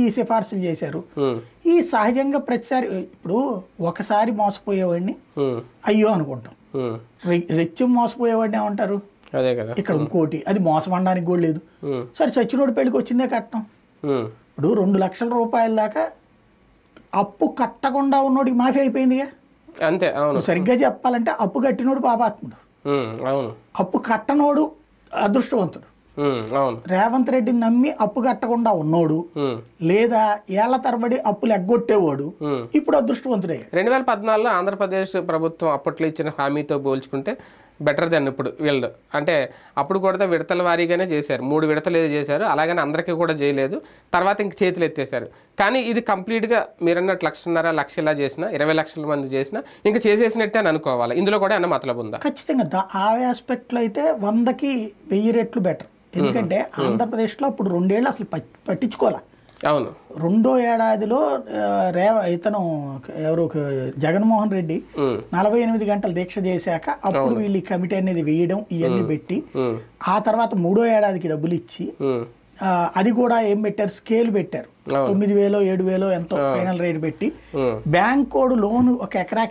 ఈ సిఫార్సులు చేశారు. ఈ సహజంగా ప్రతిసారి ఇప్పుడు ఒకసారి మోసపోయేవాడిని అయ్యో అనుకుంటాం, రెచ్చం మోసపోయేవాడిని ఏమంటారు, అదే కదా. ఇక్కడ ఇంకోటి అది మోసం అనడానికి కూడా లేదు. సరే చచ్చినోడు పెళ్ళికి వచ్చిందే కట్నం. ఇప్పుడు 2 లక్షల రూపాయల దాకా అప్పు కట్టకుండా ఉన్నోడికి మాఫీ అయిపోయిందిగా. అంతే. అవును. సరిగ్గా చెప్పాలంటే అప్పు కట్టినోడు పాపాత్ముడు, అవును. అప్పు కట్టనోడు అదృష్టవంతుడు. అవును. రేవంత్ రెడ్డిని నమ్మి అప్పు కట్టకుండా ఉన్నోడు లేదా ఏళ్ల తరబడి అప్పులు ఎగ్గొట్టేవాడు ఇప్పుడు అదృష్టవంతుడే. 2014లో ఆంధ్రప్రదేశ్ ప్రభుత్వం అప్పట్లో ఇచ్చిన హామీతో పోల్చుకుంటే బెటర్ దెన్ ఇప్పుడు వీళ్ళు. అంటే అప్పుడు కూడా విడతల వారీగానే చేశారు, 3 విడతలు ఏదో చేశారు, అలాగని అందరికీ కూడా చేయలేదు. తర్వాత ఇంక చేతులు ఎత్తేసారు. కానీ ఇది కంప్లీట్గా మీరన్నట్టు 1.5 లక్ష ఇలా చేసినా 20 లక్షల మంది చేసినా ఇంకా చేసేసినట్టే అని అనుకోవాలి. ఇందులో కూడా అన్న మతలబు ఉందా? ఖచ్చితంగా ఆ ఆస్పెక్ట్లో అయితే 100కి 1000 రెట్లు బెటర్. ఎందుకంటే ఆంధ్రప్రదేశ్లో అప్పుడు 2 ఏళ్ళు అసలు పట్టించుకోవాలి. అవును. 2వ ఏడాదిలో ఇతను ఎవరు జగన్మోహన్ రెడ్డి 48 గంటలు దీక్ష చేశాక అప్పుడు వీళ్ళు ఈ కమిటీ అనేది వేయడం ఇవన్నీ పెట్టి ఆ తర్వాత 3వ ఏడాదికి డబ్బులు ఇచ్చి అది కూడా ఏం పెట్టారు, స్కేల్ పెట్టారు. 9,000 7,000 ఎంతో ఫైనల్ రేట్ పెట్టి బ్యాంక్ కోడ్ లోన్ 1 ఎకరాకి